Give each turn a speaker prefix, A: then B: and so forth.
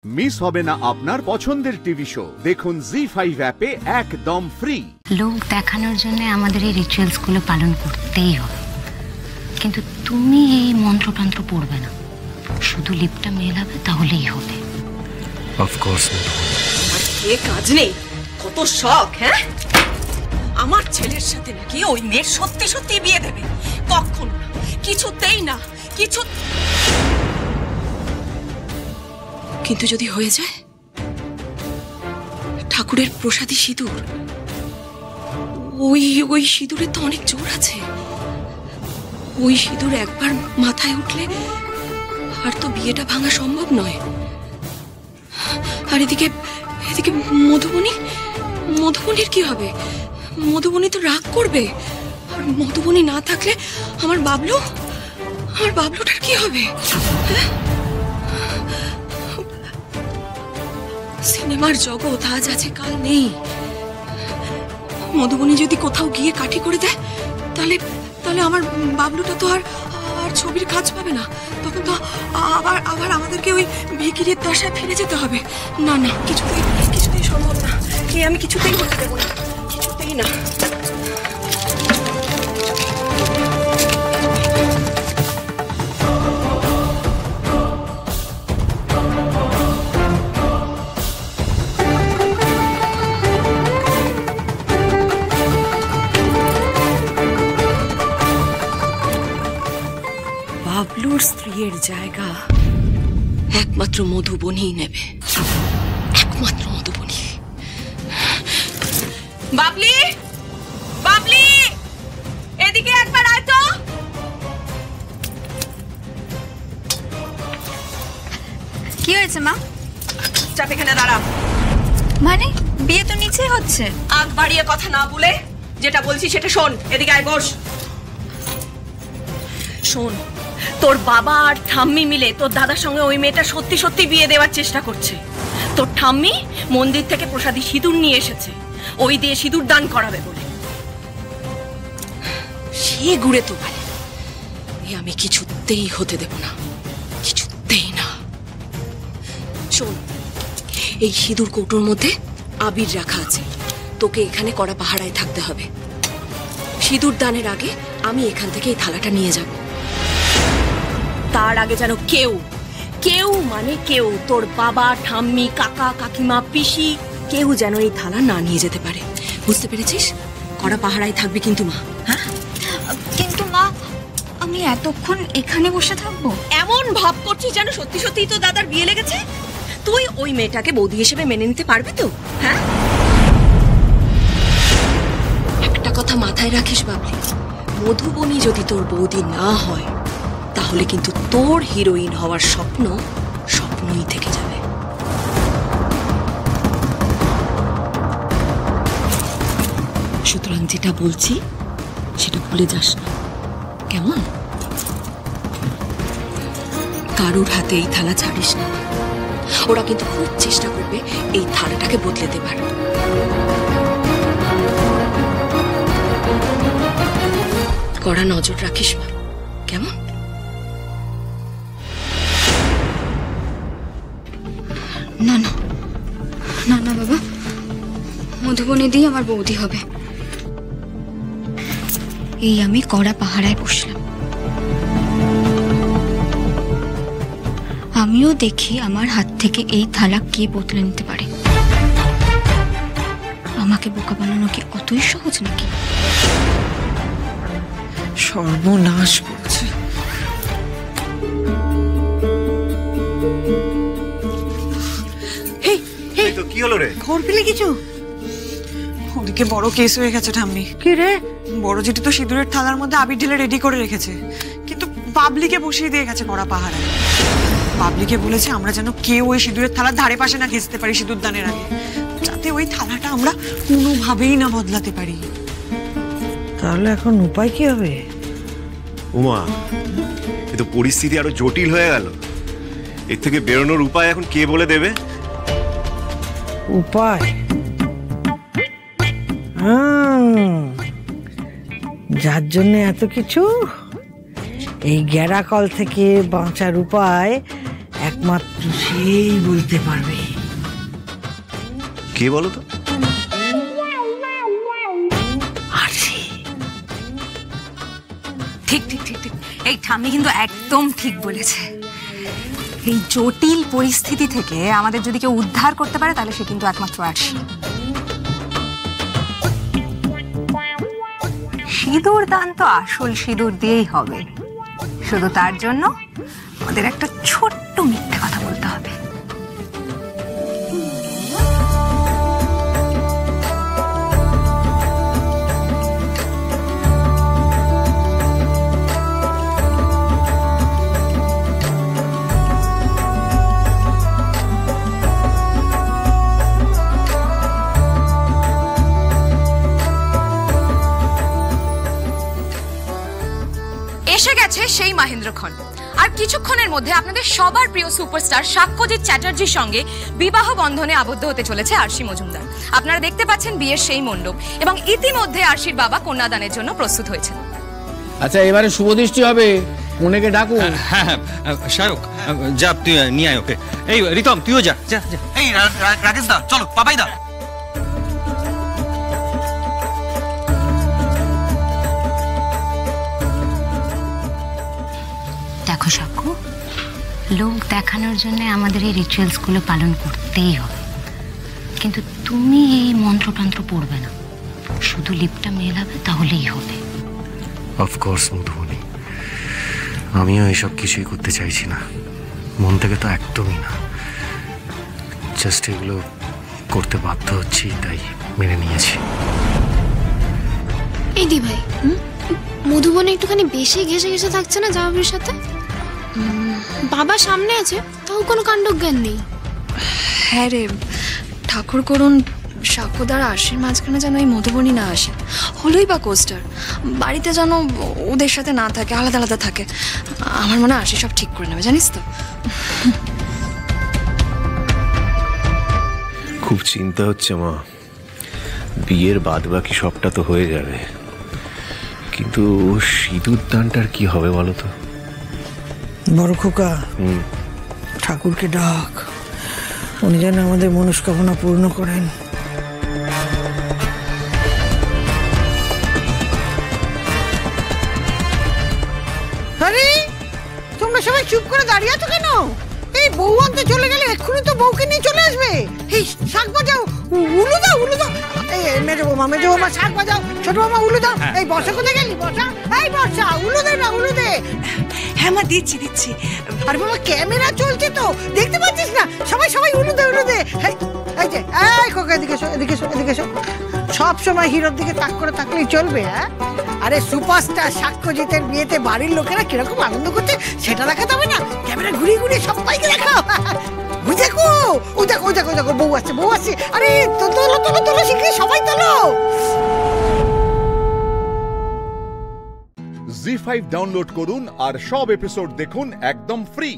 A: Miss হবে না আপনার পছন্দের টিভি শো। দেখুন জি5 অ্যাপে একদম ফ্রি।
B: লোক দেখানোর জন্য আমাদের এই রিচুয়ালস গুলো পালন করতেই হবে, কিন্তু তুমি এই মন্ত্রতন্ত্র পড়বে না, শুধু লিপটা মেলাবে, তাহলেই হবে।
C: অফকোর্স
D: আমার কে কাজ নেই, কত শখ। হ্যাঁ, আমার ছেলের সাথে নাকি ওই মেয়ের সত্যি সত্যি বিয়ে দেবে? কখন না, কিছুতেই না, কিছু। কিন্তু যদি হয়ে যায়, ঠাকুরের প্রসাদী সিঁদুর, ওই সিঁদুরের তো অনেক জোর আছে। ওই সিঁদুর একবার মাথায় উঠলে আর তো বিয়েটা ভাঙা সম্ভব নয়। আর এদিকে মধুবনির কি হবে? মধুবনি তো রাগ করবে, আর মধুবনি না থাকলে আমার বাবলুটার কি হবে? সিনেমার জগৎ আজ আছে কাল নেই। মধুবনি যদি কোথাও গিয়ে কাঠি করে দেয়, তাহলে আমার বাবলুটা তো আর ছবির কাজ পাবে না। তখন তো আবার আমাদেরকে ওই ভিখিরির দশায় ফিরে যেতে হবে। না, কিছুতেই সম্ভব না। আমি কিছুতেই বলতে দেবো না, কিছুতেই না। বাবলুর স্ত্রীর জায়গা একমাত্র মধুবনই নেবে, একমাত্র মধুবনী। বাবলি, এদিকে একবার আয় তো।
E: কি হয়েছে মা?
D: চাপ, এখানে দাঁড়া।
E: মানে বিয়ে তো নিচেই হচ্ছে।
D: আগ বাড়িয়ে কথা না বলে যেটা বলছি সেটা শোন। এদিকে আয়, বস। শোন, তোর বাবা আর ঠাম্মি মিলে তোর দাদার সঙ্গে ওই মেয়েটা সত্যি সত্যি বিয়ে দেওয়ার চেষ্টা করছে। তোর ঠাম্মি মন্দির থেকে প্রসাদী সিঁদুর নিয়ে এসেছে, ওই দিয়ে সিঁদুর দান করাবে বলে। সে ঘুরে তো বলে, আমি কিছুতেই হতে দেব না, কিছুতেই না। শোন, এই সিঁদুর কৌটোর মধ্যে আবির রাখা আছে, তোকে এখানে কড়া পাহারায় থাকতে হবে। সিঁদুর দানের আগে আমি এখান থেকে এই থালাটা নিয়ে যাব। তার আগে যেন কেউ মানে কেউ, তোর বাবা, ঠাম্মি, কাকা, কাকিমা, পিসি, কেউ যেন এই থালা না নিয়ে যেতে পারে। বুঝতে পেরেছিস? কড়া পাহারায় থাকবি কিন্তু মা। হ্যাঁ,
E: কিন্তু মা, আমি এতক্ষণ এখানে বসে থাকবো?
D: এমন ভাব করছিস যেন সত্যি সত্যি তো দাদার বিয়ে লেগেছে। তুই ওই মেয়েটাকে বৌদি হিসেবে মেনে নিতে পারবি তো? হ্যাঁ, একটা কথা মাথায় রাখিস বাবলি, মধুবনী যদি তোর বৌদি না হয়, তাহলে কিন্তু তোর হিরোইন হওয়ার স্বপ্নই থেকে যাবে। সুতরাং যেটা বলছি সেটা ভুলে যাস না, কেমন? কারুর হাতে এই থালা ছাড়িস না। ওরা কিন্তু খুব চেষ্টা করবে এই থালাটাকে বদলে দেবার। কড়া নজর রাখিস মা, কেমন?
E: না না না না বাবা, মধুবনী দিয়ে আমার বৌদি হবে। এই আমি কড়া পাহারায় বসলাম, আমিও দেখি আমার হাত থেকে এই থালা কে বদলে নিতে পারে। আমাকে বোকা বানানো কি অতই সহজ নাকি?
F: সর্বনাশ করছে।
C: কি হলো রে?
F: খবর পেলে কিছু? ওদিকে বড় কেস হয়ে গেছে ঠাম্মি।
G: কি রে?
F: বড় যেটি তো সিঁদুরের থালার মধ্যে আবির ঢেলে রেডি করে রেখেছে, কিন্তু বাবলিকে বসিয়ে দিয়ে গেছে কড়া পাহারায়। বাবলিকে বলেছে আমরা যেন কেউ ওই সিঁদুরের থালার ধারে পাশে না ঘেঁচতে পারি সিঁদুর দানের আগে, যাতে ওই থালাটা আমরা কোনোভাবেই না বদলাতে পারি।
G: তাহলে এখন উপায় কি হবে?
C: উমা, এ তো পরিস্থিতি আরো জটিল হয়ে গেল। এর থেকে বেরোনোর উপায় এখন কে বলে দেবে?
G: উপায়? যার জন্য এত কিছু, এই গ্যারাকল থেকে বাঁচার উপায় এক একমাত্র সেই বলতে পারবে।
C: কে বলো তো?
B: আরশি। ঠিক ঠিক ঠিক ঠিক, এই ঠাম্মি কিন্তু একদম ঠিক বলেছে। এই জটিল পরিস্থিতি থেকে আমাদের যদি কেউ উদ্ধার করতে পারে তাহলে সে কিন্তু একমাত্র আরশি। সিঁদুর দান তো আসল সিঁদুর দিয়েই হবে, শুধু তার জন্য আমাদের একটা ছোট্ট মিথ্যে কথা বলতে হবে।
H: এসে গেছে সেই মহেন্দ্রক্ষণ। আর কিছুক্ষণের মধ্যে আপনাদের সবার প্রিয় সুপারস্টার সাক্ষ্যজিৎ চ্যাটার্জির সঙ্গে বিবাহ বন্ধনে আবদ্ধ হতে চলেছে আরশি মজুমদার। আপনারা দেখতে পাচ্ছেন বিয়ের সেই মণ্ডপ এবং ইতিমধ্যে আরশির বাবা কন্যাদানের জন্য প্রস্তুত হয়েছেন।
I: আচ্ছা, এবারে শুভদৃষ্টি হবে, কনেকে ডাকুন।
J: হ্যাঁ হ্যাঁ, শায়ক যা, তুই নিয়ে আয় ওকে। এই রিতম, তুইও যা যা যা।
K: এই রাকেশ দা, চলো পাপাই দা।
B: দেখো সাক্ষ্য, লোক দেখানোর জন্য আমাদের এই রিচুয়ালসগুলো পালন করতেই হবে, কিন্তু তুমি এই মন্ত্রতন্ত্র পড়বে না, শুধু লিপটা মেলাবে তাহলেই হবে।
C: অফকোর্স মধুবনী, আমিও এসব কিছুই করতে চাইছি না, মন থেকে তো একদমই না। জাস্ট এগুলো করতে বাধ্য হচ্ছি, তাই মেনে নিয়েছি।
E: এই দি ভাই, মধুবনে একটুখানি বেশি ঘেসে ঘেসে থাকছে না জামাবির সাথে? বাবা সামনে আছে, তাও কোনো কাণ্ডজ্ঞান নেই।
D: হ্যাঁ রে, ঠাকুর করুন সাক্ষ্যদার আরশির মাঝখানে যেন এই মধুবনী না আসে, হলোই বা কোস্টার বাড়িতে যেন ওদের সাথে না থাকে, আলাদা আলাদা থাকে। আমার মনে হয় আরশি সব ঠিক করে নেবে, জানিস তো।
C: খুব চিন্তা হচ্ছে মা, বিয়ের বাদ বাকি সবটা তো হয়ে যাবে, কিন্তু সিঁদুর দানটার কি হবে বলো তো?
G: বড় খোকা, ঠাকুরকে ডাক, উনি যেন আমাদের মনস্কামনা পূর্ণ করেন।
F: আরে তোমরা সবাই চুপ করে দাঁড়িয়ে আছো কেন? এই বউ আনতে চলে গেলে এক্ষুনি তো বউকে নিয়ে চলে আসবে। এই শাক বাজাও, উলু দাও, উলু দাও। এই মেজো বৌমা শাক বাজাও, ছোট বৌমা উলু দাও। এই বর্ষা কোথায় গেলি? বর্ষা, এই বর্ষা উলু দে না, উলু দে।
D: হ্যাঁ মা, দিচ্ছি দিচ্ছি।
F: আরে বাবা, ক্যামেরা চলছে তো, দেখতে পাচ্ছিস না? সবাই সবাই উলু দে, উলু দে। এই যে, এই খোকা এদিকে এসো, এদিকে এসো, এদিকে এসো। সব সময় হিরোর দিকে তাক করে থাকলেই চলবে? হ্যাঁ, আরে সুপারস্টার সাক্ষ্যজিতের বিয়েতে বাড়ির লোকেরা কিরকম আনন্দ করছে সেটা দেখাতে হবে না? ক্যামেরা ঘুরিয়ে ঘুরিয়ে সবাইকে দেখাও। ওই দেখো, ওই দেখো, ওই দেখো, ওই দেখো, বউ আসছে, বউ আসছে। আরে তোলো তোলো তোলো, শিগগিরই সবাই তোলো।
A: জি5 ডাউনলোড করুন আর সব এপিসোড দেখুন একদম ফ্রি।